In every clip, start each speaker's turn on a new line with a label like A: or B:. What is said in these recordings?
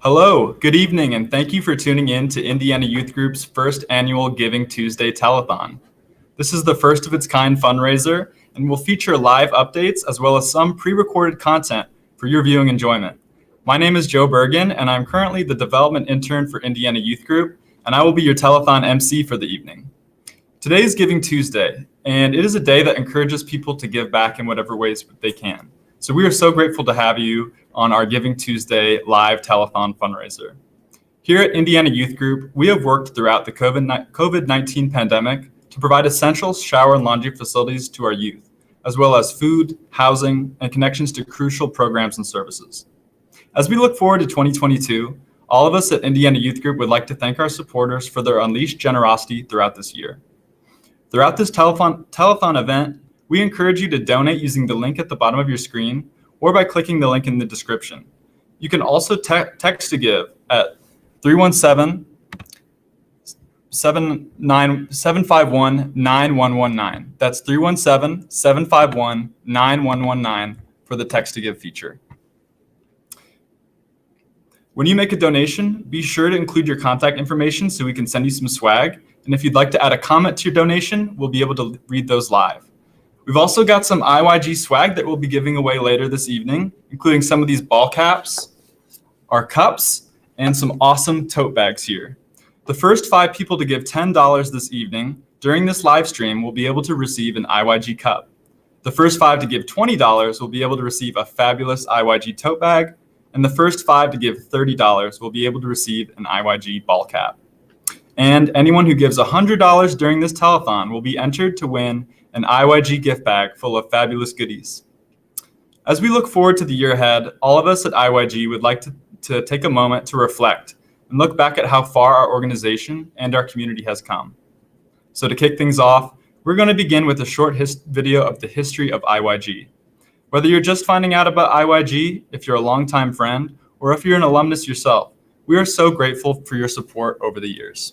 A: Hello, good evening, and thank you for tuning in to Indiana Youth Group's first annual Giving Tuesday Telethon. This is the first of its kind fundraiser and will feature live updates as well as some pre-recorded content for your viewing enjoyment. My name is Joe Bergen, and I'm currently the development intern for Indiana Youth Group, and I will be your telethon MC for the evening. Today is Giving Tuesday, and it is a day that encourages people to give back in whatever ways they can. So we are so grateful to have you on our Giving Tuesday live telethon fundraiser. Here at Indiana Youth Group, we have worked throughout the COVID-19 pandemic to provide essential shower and laundry facilities to our youth, as well as food, housing, and connections to crucial programs and services. As we look forward to 2022, all of us at Indiana Youth Group would like to thank our supporters for their unleashed generosity throughout this year. Throughout this telethon event, we encourage you to donate using the link at the bottom of your screen or by clicking the link in the description. You can also text to give at 317-751-9119. That's 317-751-9119 for the text to give feature. When you make a donation, be sure to include your contact information so we can send you some swag. And if you'd like to add a comment to your donation, we'll be able to read those live. We've also got some IYG swag that we'll be giving away later this evening, including some of these ball caps, our cups, and some awesome tote bags here. The first 5 people to give $10 this evening during this live stream will be able to receive an IYG cup. The first 5 to give $20 will be able to receive a fabulous IYG tote bag, and the first 5 to give $30 will be able to receive an IYG ball cap. And anyone who gives $100 during this telethon will be entered to win an IYG gift bag full of fabulous goodies. As we look forward to the year ahead, all of us at IYG would like to take a moment to reflect and look back at how far our organization and our community has come. So to kick things off, we're going to begin with a short video of the history of IYG. Whether you're just finding out about IYG, if you're a longtime friend, or if you're an alumnus yourself, we are so grateful for your support over the years.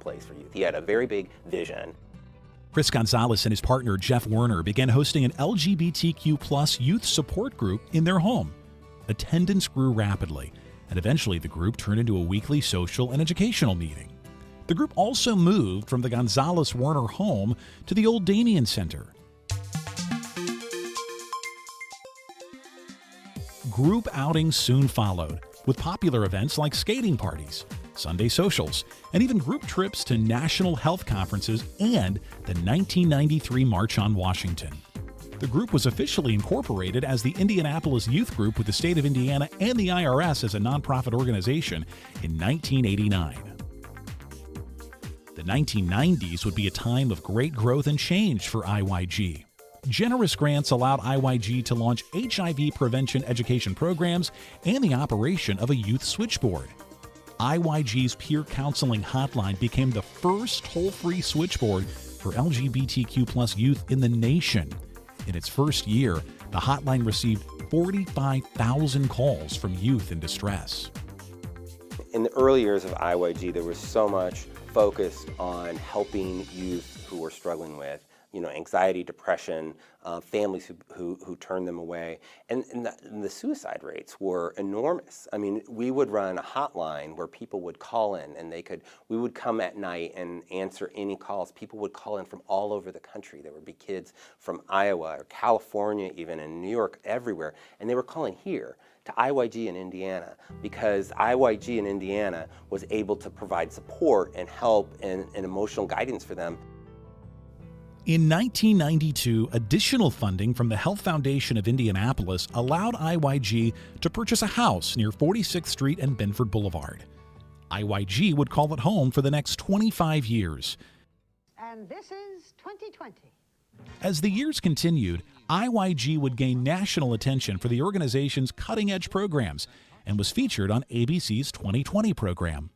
B: Place for youth. He had a very big vision.
C: Chris Gonzalez and his partner Jeff Werner began hosting an LGBTQ+ youth support group in their home. Attendance grew rapidly, and eventually the group turned into a weekly social and educational meeting. The group also moved from the Gonzalez-Werner home to the old Damien Center. Group outings soon followed, with popular events like skating parties, Sunday socials, and even group trips to national health conferences and the 1993 March on Washington. The group was officially incorporated as the Indianapolis Youth Group with the state of Indiana and the IRS as a nonprofit organization in 1989. The 1990s would be a time of great growth and change for IYG. Generous grants allowed IYG to launch HIV prevention education programs and the operation of a youth switchboard. IYG's peer counseling hotline became the first toll-free switchboard for LGBTQ+ youth in the nation. In its first year, the hotline received 45,000 calls from youth in distress.
B: In the early years of IYG, there was so much focus on helping youth who were struggling with anxiety, depression, families who turn them away. And the suicide rates were enormous. I mean, we would run a hotline where people would call in, and we would come at night and answer any calls. People would call in from all over the country. There would be kids from Iowa or California, even in New York, everywhere. And they were calling here to IYG in Indiana, because IYG in Indiana was able to provide support and help and emotional guidance for them.
C: In 1992, additional funding from the Health Foundation of Indianapolis allowed IYG to purchase a house near 46th Street and Benford Boulevard. IYG would call it home for the next 25 years.
D: And this is 2020.
C: As the years continued, IYG would gain national attention for the organization's cutting-edge programs and was featured on ABC's 2020 program.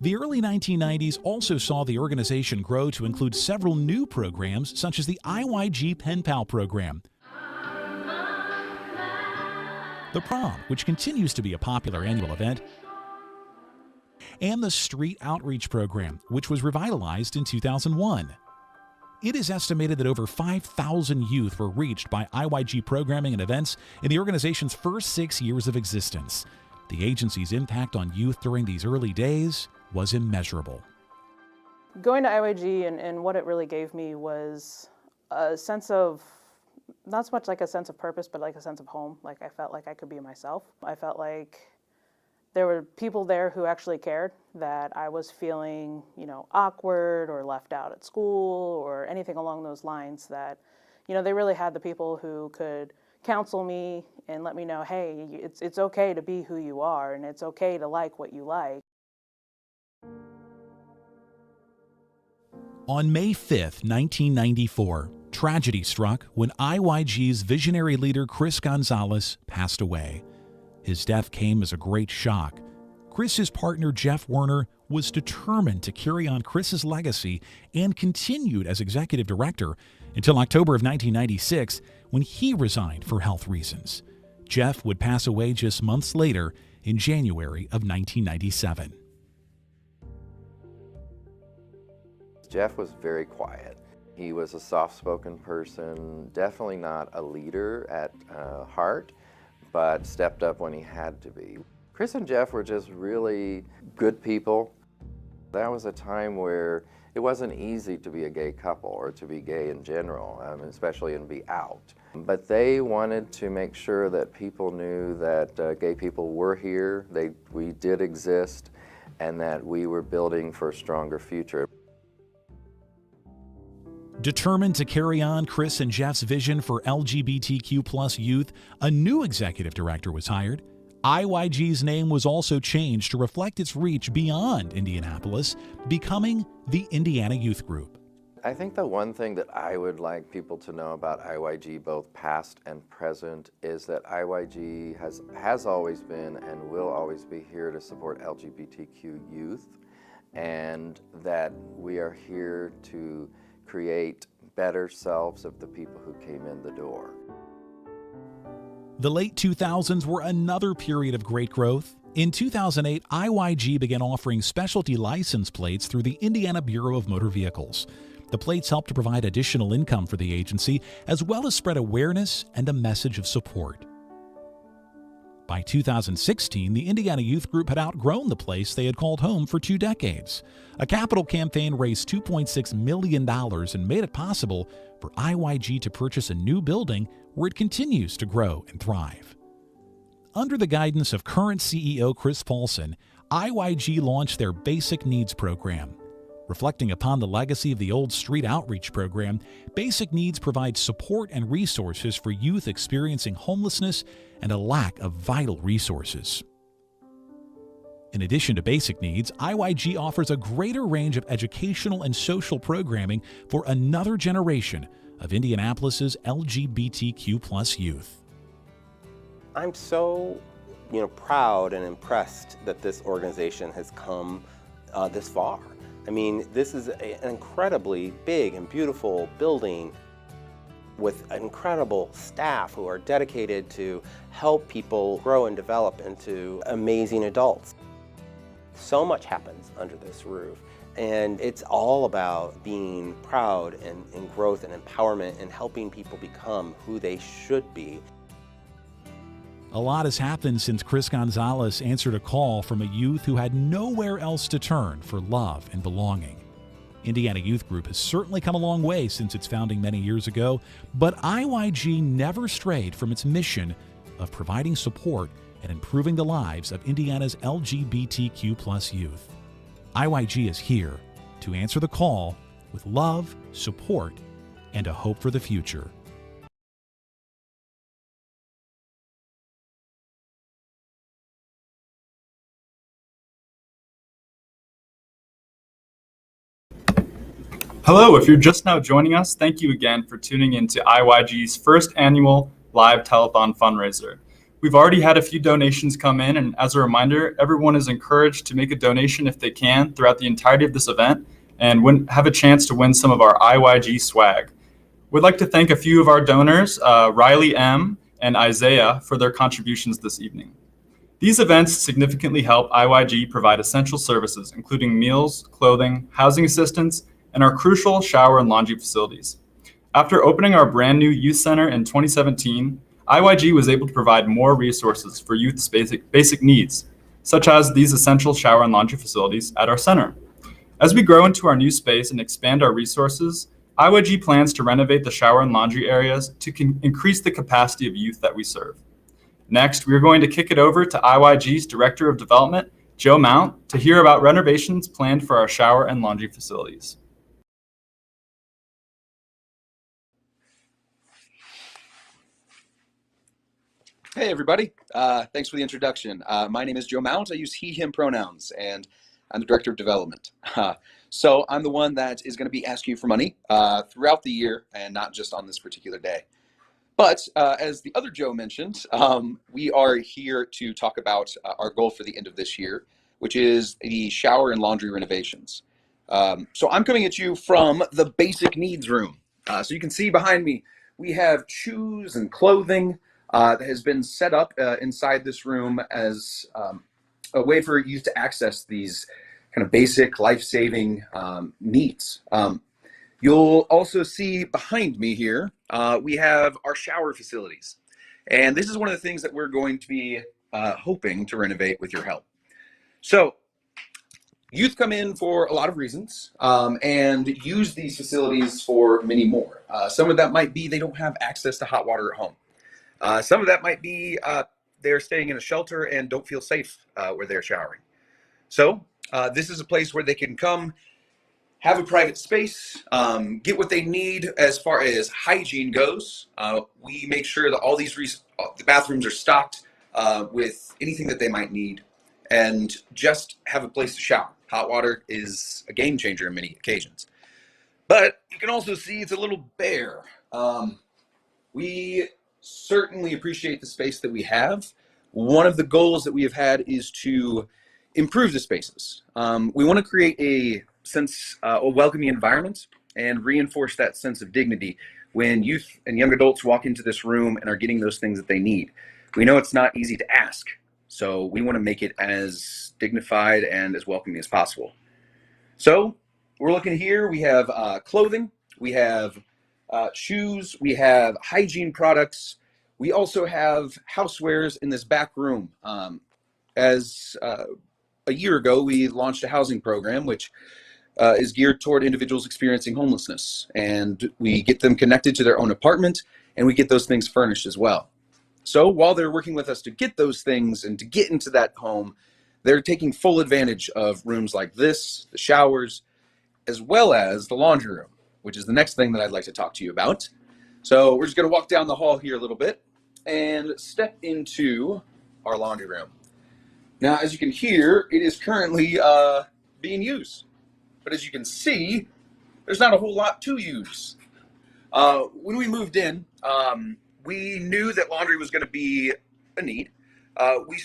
C: The early 1990s also saw the organization grow to include several new programs, such as the IYG Pen Pal program, the Prom, which continues to be a popular annual event, and the Street Outreach program, which was revitalized in 2001. It is estimated that over 5,000 youth were reached by IYG programming and events in the organization's first 6 years of existence. The agency's impact on youth during these early days was immeasurable.
E: Going to IYG and what it really gave me was a sense of, not so much like a sense of purpose, but like a sense of home. Like I felt like I could be myself. I felt like there were people there who actually cared, that I was feeling, awkward or left out at school or anything along those lines, that, they really had the people who could counsel me and let me know, hey, it's okay to be who you are, and it's okay to like what you like.
C: On May 5th, 1994, tragedy struck when IYG's visionary leader Chris Gonzalez passed away. His death came as a great shock. Chris's partner Jeff Werner was determined to carry on Chris's legacy and continued as executive director until October of 1996, when he resigned for health reasons. Jeff would pass away just months later in January of 1997.
F: Jeff was very quiet. He was a soft-spoken person, definitely not a leader at heart, but stepped up when he had to be. Chris and Jeff were just really good people. That was a time where it wasn't easy to be a gay couple or to be gay in general, especially and be out. But they wanted to make sure that people knew that gay people were here, we did exist, and that we were building for a stronger future.
C: Determined to carry on Chris and Jeff's vision for LGBTQ+ youth, a new executive director was hired. IYG's name was also changed to reflect its reach beyond Indianapolis, becoming the Indiana Youth Group.
F: I think the one thing that I would like people to know about IYG, both past and present, is that IYG has always been and will always be here to support LGBTQ youth, and that we are here to create better selves of the people who came in the door.
C: The late 2000s were another period of great growth. In 2008, IYG began offering specialty license plates through the Indiana Bureau of Motor Vehicles. The plates helped to provide additional income for the agency, as well as spread awareness and a message of support. By 2016, the Indiana Youth Group had outgrown the place they had called home for 2 decades. A capital campaign raised $2.6 million and made it possible for IYG to purchase a new building where it continues to grow and thrive. Under the guidance of current CEO Chris Paulson, IYG launched their Basic Needs program. Reflecting upon the legacy of the old Street Outreach program, Basic Needs provides support and resources for youth experiencing homelessness and a lack of vital resources. In addition to Basic Needs, IYG offers a greater range of educational and social programming for another generation of Indianapolis's LGBTQ+ youth.
B: I'm so, proud and impressed that this organization has come this far. I mean, this is an incredibly big and beautiful building with incredible staff who are dedicated to help people grow and develop into amazing adults. So much happens under this roof, And it's all about being proud and growth and empowerment and helping people become who they should be.
C: A lot has happened since Chris Gonzalez answered a call from a youth who had nowhere else to turn for love and belonging. Indiana Youth Group has certainly come a long way since its founding many years ago, but IYG never strayed from its mission of providing support and improving the lives of Indiana's LGBTQ+ youth. IYG is here to answer the call with love, support, and a hope for the future.
A: Hello, if you're just now joining us, thank you again for tuning in to IYG's first annual live telethon fundraiser. We've already had a few donations come in, and as a reminder, everyone is encouraged to make a donation if they can throughout the entirety of this event and have a chance to win some of our IYG swag. We'd like to thank a few of our donors, Riley M. and Isaiah, for their contributions this evening. These events significantly help IYG provide essential services, including meals, clothing, housing assistance, and our crucial shower and laundry facilities. After opening our brand new youth center in 2017, IYG was able to provide more resources for youth's basic needs, such as these essential shower and laundry facilities at our center. As we grow into our new space and expand our resources, IYG plans to renovate the shower and laundry areas to increase the capacity of youth that we serve. Next, we're going to kick it over to IYG's Director of Development, Joe Mount, to hear about renovations planned for our shower and laundry facilities.
G: Hey everybody, thanks for the introduction. My name is Joe Mount. I use he, him pronouns, and I'm the Director of Development. So I'm the one that is going to be asking you for money throughout the year and not just on this particular day. But as the other Joe mentioned, we are here to talk about our goal for the end of this year, which is the shower and laundry renovations. So I'm coming at you from the basic needs room. So you can see behind me, we have shoes and clothing that has been set up inside this room as a way for youth to access these kind of basic life-saving needs. You'll also see behind me here, we have our shower facilities. And this is one of the things that we're going to be hoping to renovate with your help. So youth come in for a lot of reasons and use these facilities for many more. Some of that might be they don't have access to hot water at home. Some of that might be they're staying in a shelter and don't feel safe where they're showering. So this is a place where they can come, have a private space, get what they need as far as hygiene goes. We make sure that all these the bathrooms are stocked with anything that they might need, and just have a place to shower. Hot water is a game changer on many occasions. But you can also see it's a little bare. We certainly appreciate the space that we have. One of the goals that we have had is to improve the spaces. We want to create a welcoming environment and reinforce that sense of dignity when youth and young adults walk into this room and are getting those things that they need. We know it's not easy to ask, so we want to make it as dignified and as welcoming as possible. So we're looking here, we have clothing, we have shoes, we have hygiene products. We also have housewares in this back room. A year ago, we launched a housing program, which is geared toward individuals experiencing homelessness. And we get them connected to their own apartment, and we get those things furnished as well. So while they're working with us to get those things and to get into that home, they're taking full advantage of rooms like this, the showers, as well as the laundry room, which is the next thing that I'd like to talk to you about. So we're just going to walk down the hall here a little bit and step into our laundry room. Now, as you can hear, it is currently being used. But as you can see, there's not a whole lot to use. When we moved in, we knew that laundry was going to be a need. We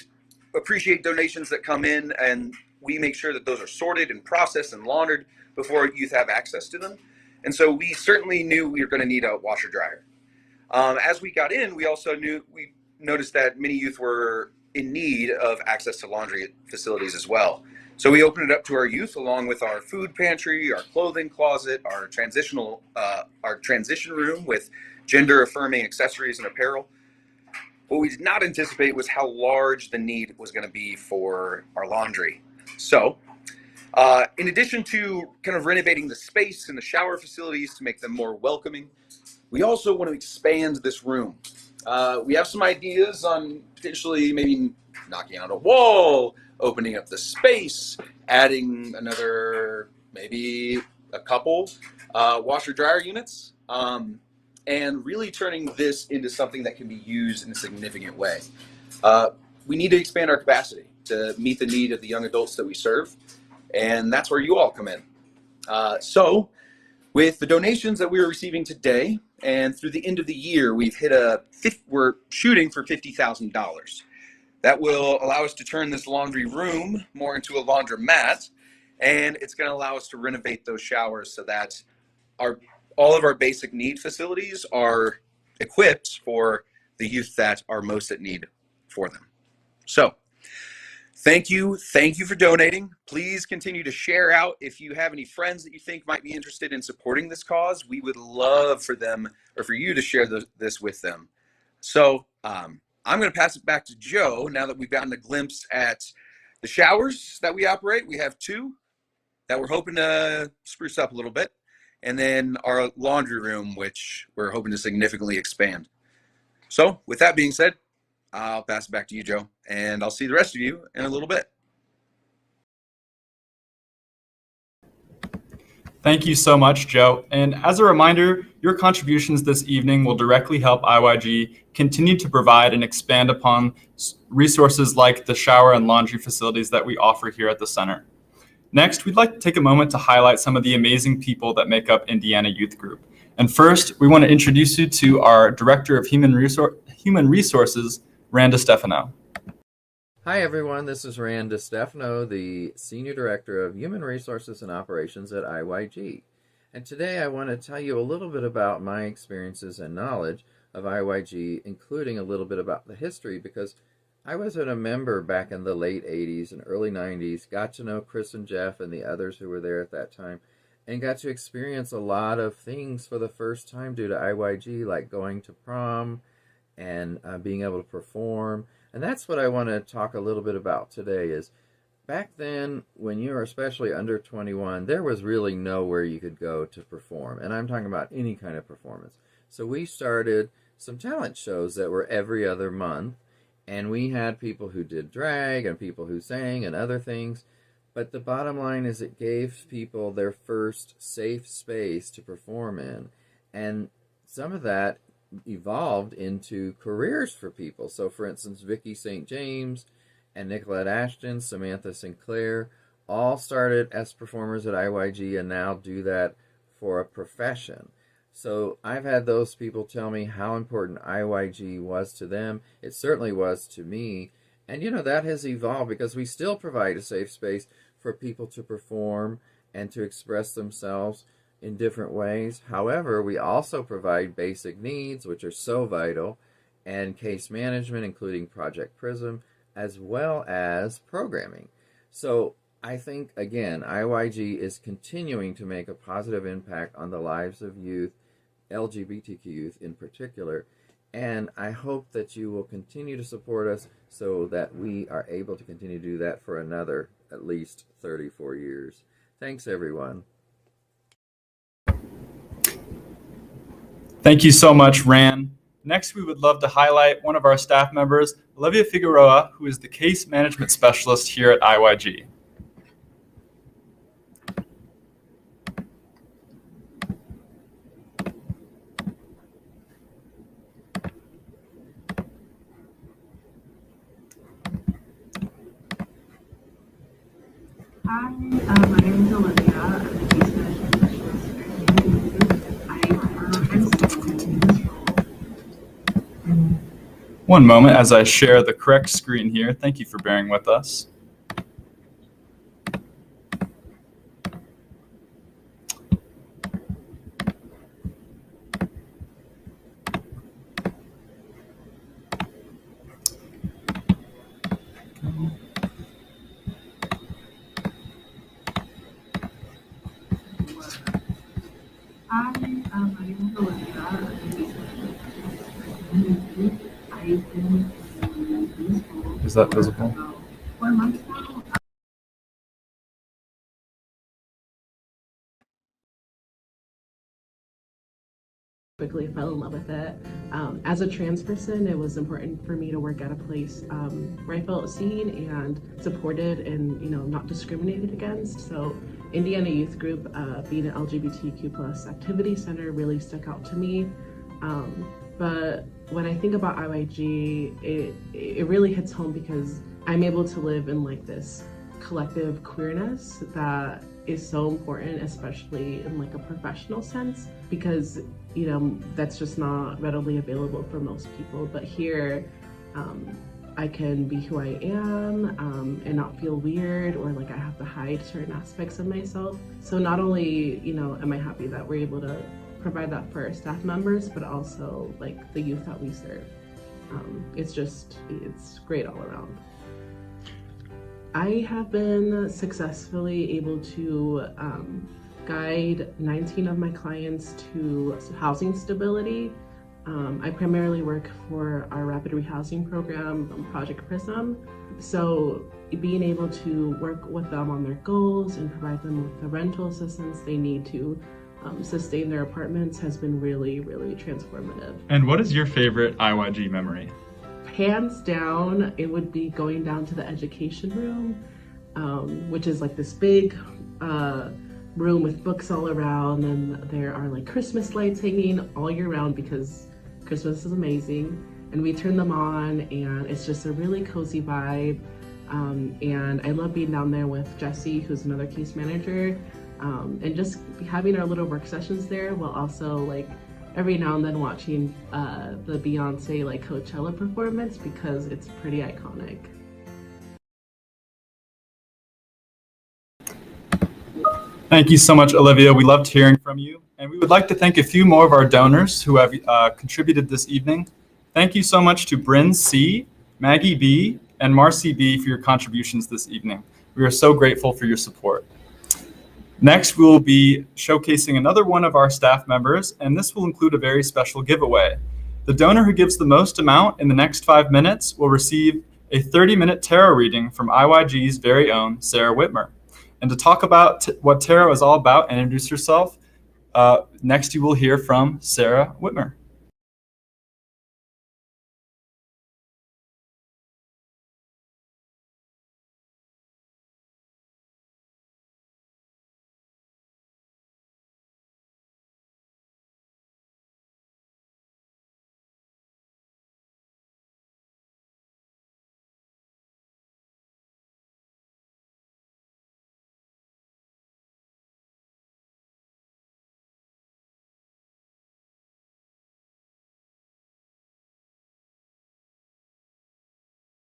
G: appreciate donations that come in, and we make sure that those are sorted and processed and laundered before youth have access to them. And so we certainly knew we were going to need a washer dryer. As we got in, we noticed that many youth were in need of access to laundry facilities as well. So we open it up to our youth along with our food pantry, our clothing closet, our transition room with gender affirming accessories and apparel. What we did not anticipate was how large the need was going to be for our laundry. So in addition to kind of renovating the space and the shower facilities to make them more welcoming, we also want to expand this room. We have some ideas on potentially maybe knocking out a wall, opening up the space, adding another, maybe a couple washer dryer units, and really turning this into something that can be used in a significant way. We need to expand our capacity to meet the need of the young adults that we serve, and that's where you all come in. So with the donations that we are receiving today, and through the end of the year, we're shooting for $50,000. That will allow us to turn this laundry room more into a laundromat, and it's going to allow us to renovate those showers so that all of our basic need facilities are equipped for the youth that are most at need for them. So thank you for donating. Please continue to share out if you have any friends that you think might be interested in supporting this cause. We would love for them or for you to share this with them. So I'm going to pass it back to Joe now that we've gotten a glimpse at the showers that we operate. We have 2 that we're hoping to spruce up a little bit, and then our laundry room, which we're hoping to significantly expand. So with that being said, I'll pass it back to you, Joe, and I'll see the rest of you in a little bit.
A: Thank you so much, Joe. And as a reminder, your contributions this evening will directly help IYG continue to provide and expand upon resources like the shower and laundry facilities that we offer here at the center. Next, we'd like to take a moment to highlight some of the amazing people that make up Indiana Youth Group. And first, we want to introduce you to our Director of Human Resources, Rand DeStefano.
H: Hi everyone, this is Rand DeStefano, the Senior Director of Human Resources and Operations at IYG. And today I want to tell you a little bit about my experiences and knowledge of IYG, including a little bit about the history, because I wasn't a member back in the late 80s and early 90s, got to know Chris and Jeff and the others who were there at that time, and got to experience a lot of things for the first time due to IYG, like going to prom and being able to perform. And that's what I want to talk a little bit about today is, back then, when you were especially under 21, there was really nowhere you could go to perform. And I'm talking about any kind of performance. So we started some talent shows that were every other month. And we had people who did drag and people who sang and other things. But the bottom line is it gave people their first safe space to perform in. And some of that evolved into careers for people. So for instance, Vicki St. James and Nicolette Ashton, Samantha Sinclair, all started as performers at IYG and now do that for a profession. So I've had those people tell me how important IYG was to them. It certainly was to me. And that has evolved because we still provide a safe space for people to perform and to express themselves in different ways. However, we also provide basic needs, which are so vital, and case management, including Project Prism, as well as programming. So I think, again, IYG is continuing to make a positive impact on the lives of youth, LGBTQ youth in particular, and I hope that you will continue to support us so that we are able to continue to do that for another at least 34 years. Thanks, everyone.
A: Thank you so much, Rand. Next, we would love to highlight one of our staff members, Olivia Figueroa, who is the Case Management Specialist here at IYG.
I: Hi, my name is Olivia. I'm the case management specialist here at Human Group. I'm still in this role.
A: One moment as I share the correct screen here. Thank you for bearing with us.
I: in youth group. I've been in youth school
A: Is that
I: for
A: visible?
I: about 4 months now.
J: Quickly fell in love with it. As a trans person, it was important for me to work at a place where I felt seen and supported and not discriminated against. So Indiana Youth Group, being an LGBTQ+ activity center, really stuck out to me. But when I think about IYG, it really hits home because I'm able to live in like this collective queerness that is so important, especially in like a professional sense, because that's just not readily available for most people. But here, I can be who I am and not feel weird or like I have to hide certain aspects of myself. So not only am I happy that we're able to provide that for our staff members, but also like the youth that we serve. It's great all around. I have been successfully able to guide 19 of my clients to housing stability. I primarily work for our rapid rehousing program, Project Prism. So being able to work with them on their goals and provide them with the rental assistance they need to sustain their apartments has been really, really transformative.
A: And what is your favorite IYG memory?
J: Hands down, it would be going down to the education room, which is like this big room with books all around, and there are like Christmas lights hanging all year round because Christmas is amazing. And we turn them on and it's just a really cozy vibe. And I love being down there with Jesse, who's another case manager, and just having our little work sessions there, while also like every now and then watching the Beyonce like Coachella performance because it's pretty iconic.
A: Thank you so much, Olivia. We loved hearing from you. And we would like to thank a few more of our donors who have contributed this evening. Thank you so much to Bryn C., Maggie B., and Marcy B. for your contributions this evening. We are so grateful for your support. Next, we will be showcasing another one of our staff members, and this will include a very special giveaway. The donor who gives the most amount in the next 5 minutes will receive a 30-minute tarot reading from IYG's very own Sarah Whitmer. And to talk about what tarot is all about and introduce herself, next you will hear from Sarah Whitmer.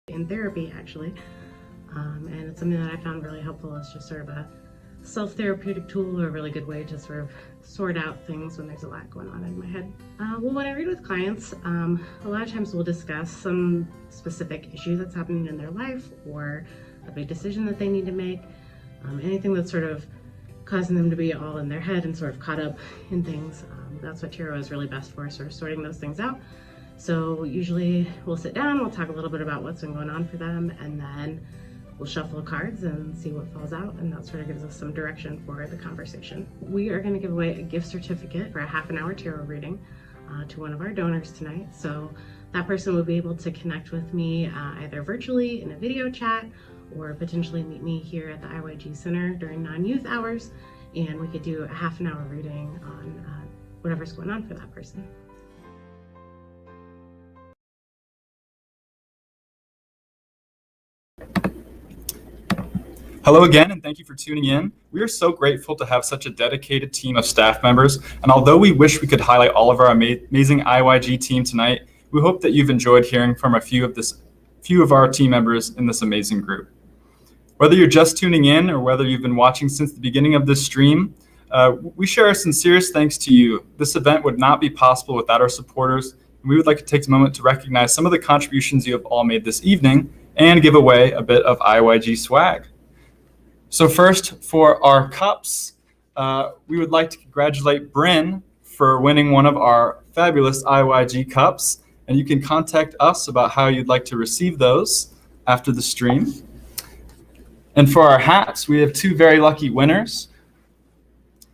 K: In therapy, actually, and it's something that I found really helpful as just sort of a self-therapeutic tool, or a really good way to sort of sort out things when there's a lot going on in my head. Well, when I read with clients, a lot of times we'll discuss some specific issue that's happening in their life, or a big decision that they need to make, anything that's sort of causing them to be all in their head and sort of caught up in things. That's what tarot is really best for, sort of sorting those things out. So usually we'll sit down, we'll talk a little bit about what's been going on for them, and then we'll shuffle cards and see what falls out, and that sort of gives us some direction for the conversation. We are going to give away a gift certificate for a half-an-hour tarot reading to one of our donors tonight. So that person will be able to connect with me either virtually in a video chat, or potentially meet me here at the IYG Center during non-youth hours, and we could do a half-an-hour reading on whatever's going on for that person.
A: Hello again, and thank you for tuning in. We are so grateful to have such a dedicated team of staff members, and although we wish we could highlight all of our amazing IYG team tonight, we hope that you've enjoyed hearing from a few of our team members in this amazing group. Whether you're just tuning in or whether you've been watching since the beginning of this stream, we share our sincerest thanks to you. This event would not be possible without our supporters, and we would like to take a moment to recognize some of the contributions you have all made this evening and give away a bit of IYG swag. So first, for our cups, we would like to congratulate Bryn for winning one of our fabulous IYG cups. and you can contact us about how you'd like to receive those after the stream. And for our hats, we have 2 very lucky winners.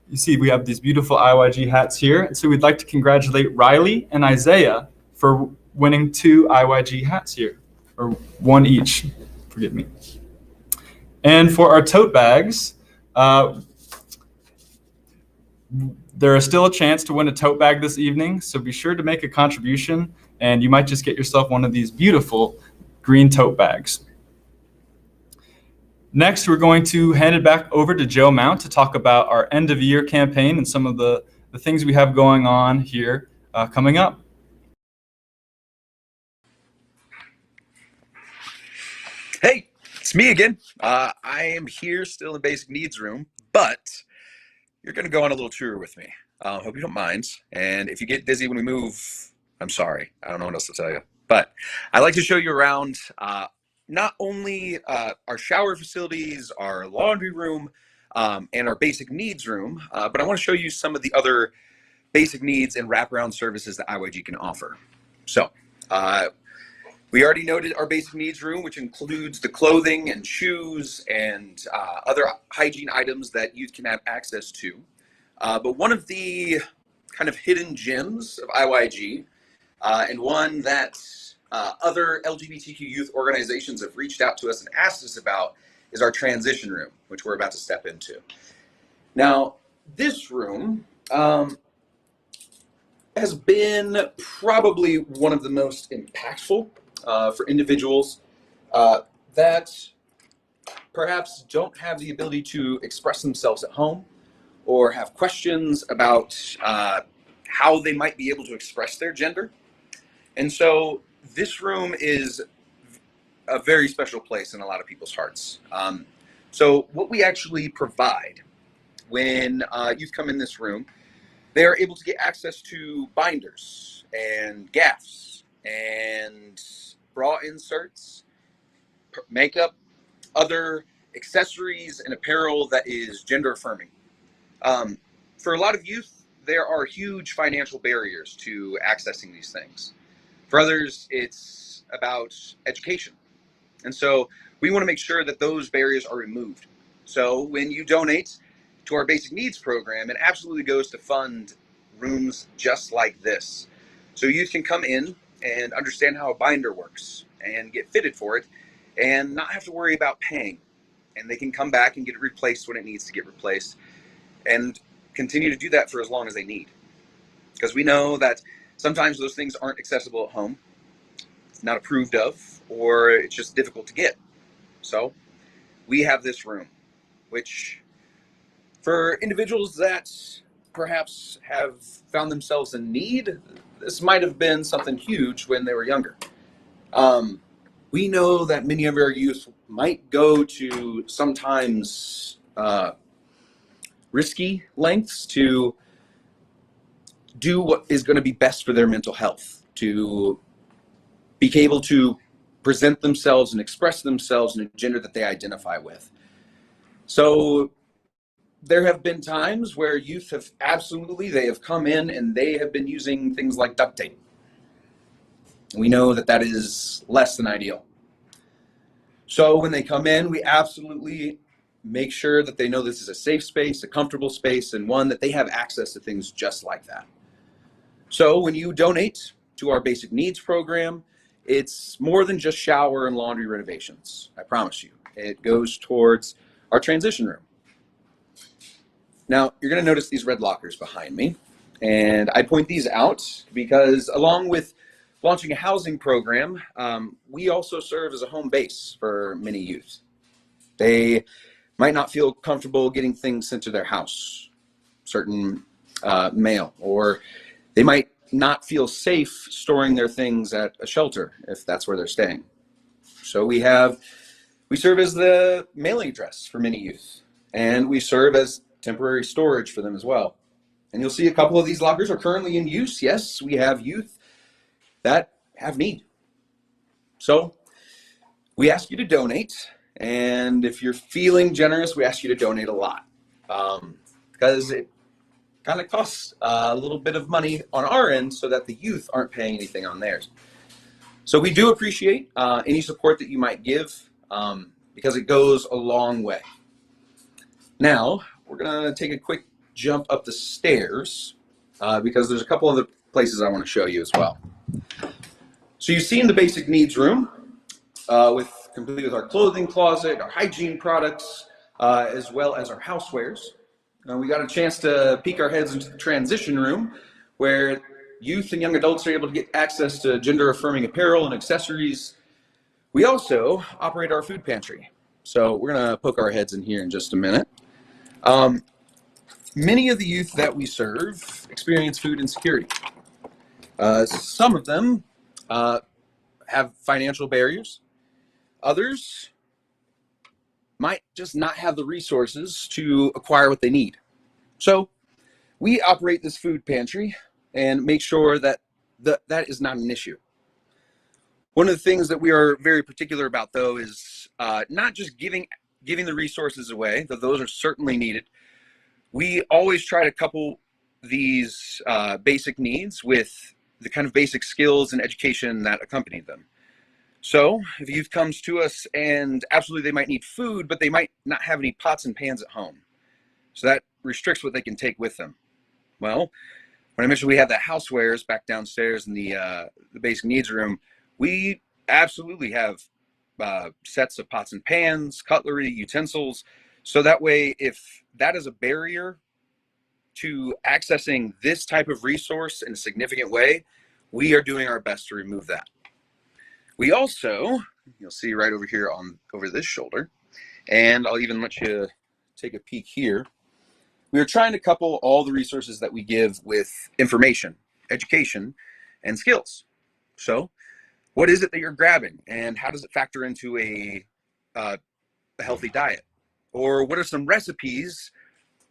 A: You see, we have these beautiful IYG hats here. And so we'd like to congratulate Riley and Isaiah for winning 2 IYG hats here, or 1 each, forgive me. And for our tote bags, there is still a chance to win a tote bag this evening, so be sure to make a contribution, and you might just get yourself one of these beautiful green tote bags. Next, we're going to hand it back over to Joe Mount to talk about our end of year campaign and some of the things we have going on here coming up.
G: Hey, it's me again. I am here still in basic needs room, but you're going to go on a little tour with me. Hope you don't mind. And if you get dizzy when we move, I'm sorry. I don't know what else to tell you. But I'd like to show you around not only our shower facilities, our laundry room, and our basic needs room, but I want to show you some of the other basic needs and wraparound services that IYG can offer. So we already noted our basic needs room, which includes the clothing and shoes and other hygiene items that youth can have access to. But one of the kind of hidden gems of IYG, and one that other LGBTQ youth organizations have reached out to us and asked us about, is our transition room, which we're about to step into. Now, this room has been probably one of the most impactful for individuals that perhaps don't have the ability to express themselves at home or have questions about how they might be able to express their gender. And so this room is a very special place in a lot of people's hearts. So what we actually provide when youth come in this room, they are able to get access to binders and gaffs and bra inserts, makeup, other accessories and apparel that is gender affirming. For a lot of youth, there are huge financial barriers to accessing these things. For others, it's about education. And so we want to make sure that those barriers are removed. So when you donate to our basic needs program, it absolutely goes to fund rooms just like this. So youth can come in and understand how a binder works and get fitted for it and not have to worry about paying. And they can come back and get it replaced when it needs to get replaced and continue to do that for as long as they need. Because we know that sometimes those things aren't accessible at home, it's not approved of, or it's just difficult to get. So we have this room, which for individuals that perhaps have found themselves in need, this might have been something huge when they were younger. We know that many of our youth might go to sometimes risky lengths to do what is going to be best for their mental health, to be able to present themselves and express themselves in a gender that they identify with. So there have been times where youth have they have come in and they have been using things like duct tape. We know that that is less than ideal. So when they come in, we absolutely make sure that they know this is a safe space, a comfortable space, and one that they have access to things just like that. So when you donate to our basic needs program, it's more than just shower and laundry renovations, I promise you. It goes towards our transition room. Now, you're going to notice these red lockers behind me, and I point these out because along with launching a housing program, we also serve as a home base for many youth. They might not feel comfortable getting things sent to their house, certain mail, or they might not feel safe storing their things at a shelter if that's where they're staying. So we serve as the mailing address for many youth, and we serve as temporary storage for them as well. And you'll see a couple of these lockers are currently in use. Yes, we have youth that have need. So we ask you to donate, and if you're feeling generous, we ask you to donate a lot, because kind of costs a little bit of money on our end so that the youth aren't paying anything on theirs. So we do appreciate any support that you might give because it goes a long way. Now, we're going to take a quick jump up the stairs because there's a couple other places I want to show you as well. So you've seen the basic needs room complete with our clothing closet, our hygiene products, as well as our housewares. We got a chance to peek our heads into the transition room where youth and young adults are able to get access to gender-affirming apparel and accessories. We also operate our food pantry. So we're going to poke our heads in here in just a minute. Many of the youth that we serve experience food insecurity. Some of them have financial barriers. Others might just not have the resources to acquire what they need. So we operate this food pantry and make sure that that is not an issue. One of the things that we are very particular about, though, is not just giving the resources away, though those are certainly needed. We always try to couple these basic needs with the kind of basic skills and education that accompany them. So if youth comes to us and absolutely they might need food, but they might not have any pots and pans at home. So that restricts what they can take with them. Well, when I mentioned we have the housewares back downstairs in the basic needs room, we absolutely have sets of pots and pans, cutlery, utensils. So that way, if that is a barrier to accessing this type of resource in a significant way, we are doing our best to remove that. We also, you'll see right over here over this shoulder, and I'll even let you take a peek here. We are trying to couple all the resources that we give with information, education, and skills. So what is it that you're grabbing, and how does it factor into a healthy diet? Or what are some recipes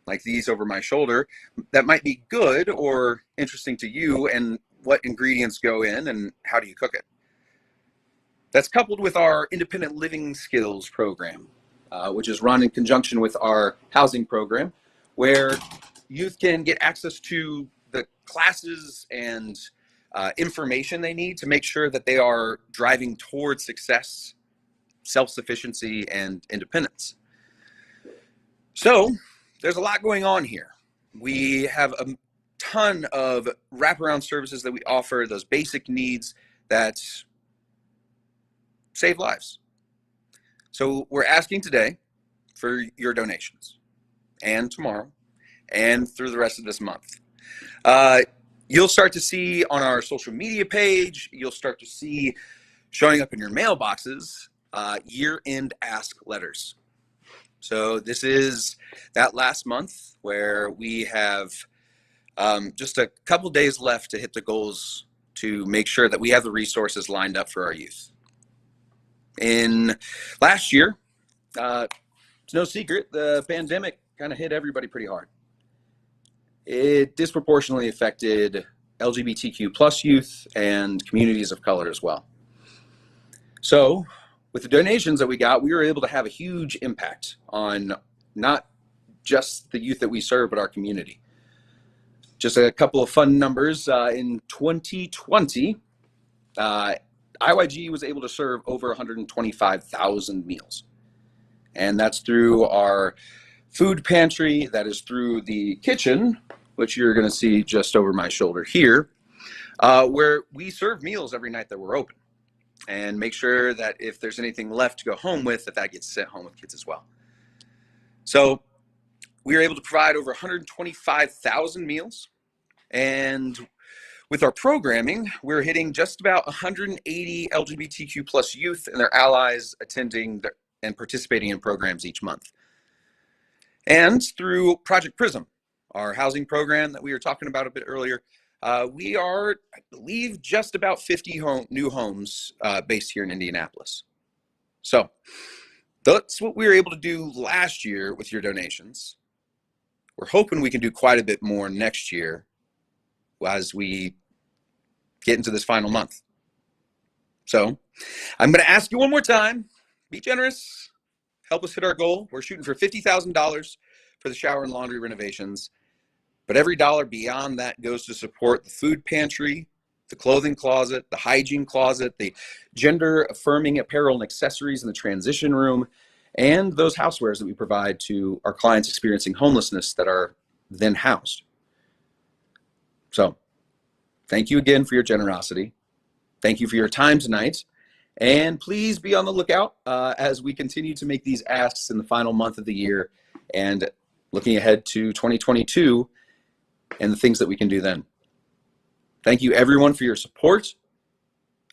G: like these over my shoulder that might be good or interesting to you, and what ingredients go in and how do you cook it? That's coupled with our independent living skills program, which is run in conjunction with our housing program, where youth can get access to the classes and information they need to make sure that they are driving towards success, self-sufficiency, and independence. So there's a lot going on here. We have a ton of wraparound services that we offer, those basic needs that save lives. So we're asking today for your donations, and tomorrow, and through the rest of this month. You'll start to see on our social media page, you'll start to see showing up in your mailboxes, year-end ask letters. So this is that last month where we have just a couple days left to hit the goals to make sure that we have the resources lined up for our youth. In last year, it's no secret, the pandemic kind of hit everybody pretty hard. It disproportionately affected LGBTQ plus youth and communities of color as well. So with the donations that we got, we were able to have a huge impact on not just the youth that we serve, but our community. Just a couple of fun numbers. In 2020, IYG was able to serve over 125,000 meals. And that's through our food pantry, that is through the kitchen, which you're going to see just over my shoulder here, where we serve meals every night that we're open and make sure that if there's anything left to go home with, that gets sent home with kids as well. So we were able to provide over 125,000 meals, and with our programming, we're hitting just about 180 LGBTQ plus youth and their allies attending and participating in programs each month. And through Project Prism, our housing program that we were talking about a bit earlier, we are, I believe, just about 50 new homes based here in Indianapolis. So that's what we were able to do last year with your donations. We're hoping we can do quite a bit more next year as we get into this final month. So I'm going to ask you one more time, be generous, help us hit our goal. We're shooting for $50,000 for the shower and laundry renovations. But every dollar beyond that goes to support the food pantry, the clothing closet, the hygiene closet, the gender affirming apparel and accessories in the transition room, and those housewares that we provide to our clients experiencing homelessness that are then housed. So thank you again for your generosity. Thank you for your time tonight. And please be on the lookout as we continue to make these asks in the final month of the year and looking ahead to 2022 and the things that we can do then. Thank you everyone for your support.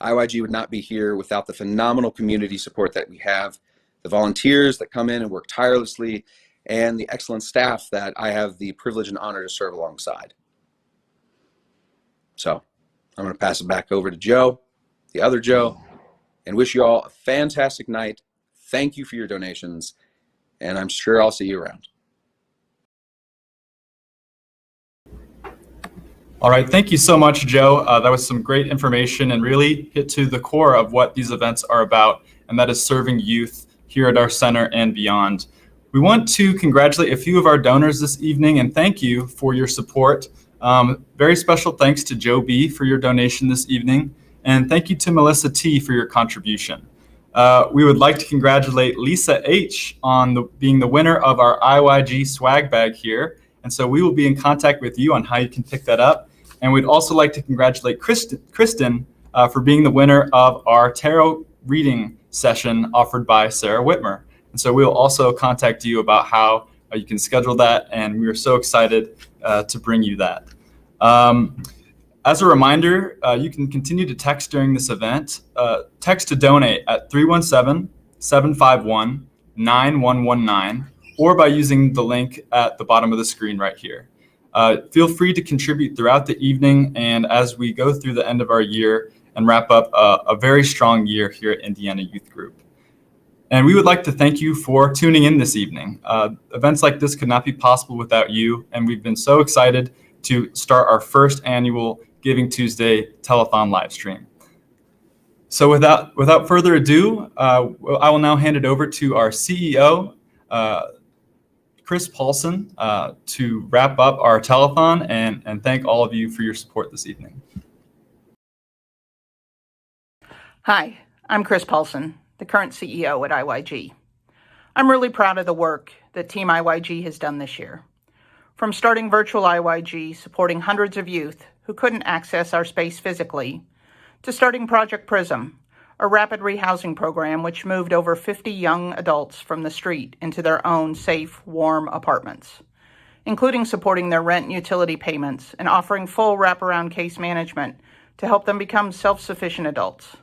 G: IYG would not be here without the phenomenal community support that we have, the volunteers that come in and work tirelessly, and the excellent staff that I have the privilege and honor to serve alongside. So I'm going to pass it back over to Joe, the other Joe, and wish you all a fantastic night. Thank you for your donations, and I'm sure I'll see you around.
A: All right, thank you so much, Joe. That was some great information and really hit to the core of what these events are about, and that is serving youth here at our center and beyond. We want to congratulate a few of our donors this evening and thank you for your support. Very special thanks to Joe B for your donation this evening, and thank you to Melissa T for your contribution. We would like to congratulate Lisa H on being the winner of our IYG swag bag here, and so we will be in contact with you on how you can pick that up. And we'd also like to congratulate Kristen for being the winner of our tarot reading session offered by Sarah Whitmer. And so we'll also contact you about how you can schedule that, and we are so excited to bring you that. As a reminder, you can continue to text during this event. Text to donate at 317-751-9119 or by using the link at the bottom of the screen right here. Feel free to contribute throughout the evening and as we go through the end of our year and wrap up a very strong year here at Indiana Youth Group. And we would like to thank you for tuning in this evening. Events like this could not be possible without you, and we've been so excited to start our first annual Giving Tuesday Telethon live stream. So without further ado, I will now hand it over to our CEO, Chris Paulson, to wrap up our telethon and thank all of you for your support this evening.
L: Hi, I'm Chris Paulson, the current CEO at IYG. I'm really proud of the work that Team IYG has done this year. From starting virtual IYG supporting hundreds of youth who couldn't access our space physically, to starting Project Prism, a rapid rehousing program which moved over 50 young adults from the street into their own safe, warm apartments, including supporting their rent and utility payments and offering full wraparound case management to help them become self-sufficient adults,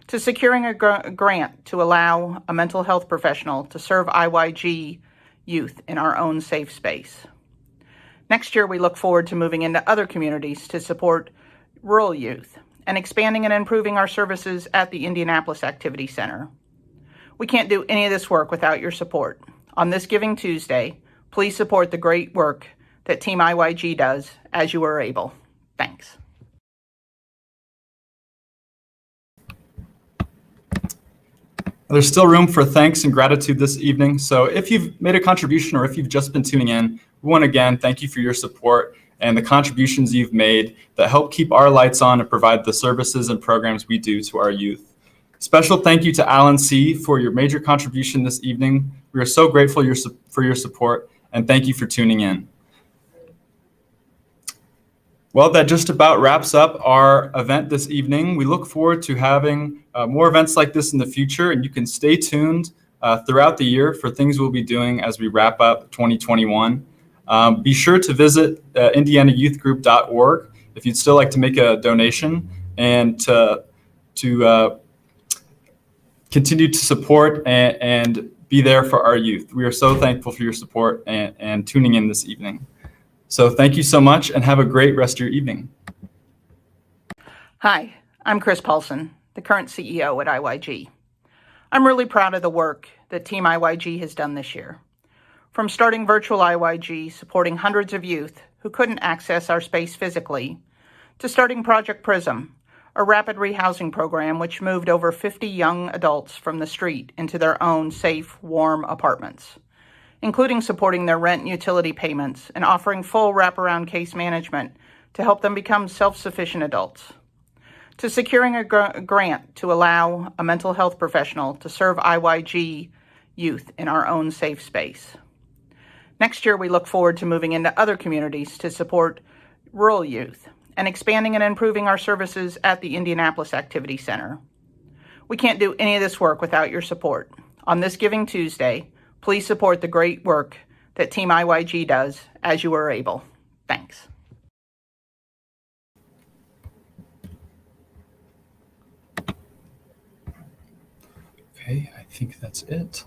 L: to securing a grant to allow a mental health professional to serve IYG youth in our own safe space. Next year, we look forward to moving into other communities to support rural youth and expanding and improving our services at the Indianapolis Activity Center. We can't do any of this work without your support. On this Giving Tuesday, please support the great work that Team IYG does as you are able. Thanks.
A: There's still room for thanks and gratitude this evening. So if you've made a contribution or if you've just been tuning in, we want to again thank you for your support and the contributions you've made that help keep our lights on and provide the services and programs we do to our youth. Special thank you to Alan C. for your major contribution this evening. We are so grateful for your support, and thank you for tuning in. Well, that just about wraps up our event this evening. We look forward to having more events like this in the future, and you can stay tuned throughout the year for things we'll be doing as we wrap up 2021. Be sure to visit indianayouthgroup.org if you'd still like to make a donation and to continue to support and be there for our youth. We are so thankful for your support and tuning in this evening. So thank you so much and have a great rest of your evening.
L: Hi, I'm Chris Paulson, the current CEO at IYG. I'm really proud of the work that Team IYG has done this year. From starting virtual IYG supporting hundreds of youth who couldn't access our space physically, to starting Project Prism, a rapid rehousing program which moved over 50 young adults from the street into their own safe, warm apartments, including supporting their rent and utility payments and offering full wraparound case management to help them become self-sufficient adults, to securing a grant to allow a mental health professional to serve IYG youth in our own safe space. Next year, we look forward to moving into other communities to support rural youth and expanding and improving our services at the Indianapolis Activity Center. We can't do any of this work without your support. On this Giving Tuesday, please support the great work that Team IYG does as you are able. Thanks.
A: Okay, I think that's it.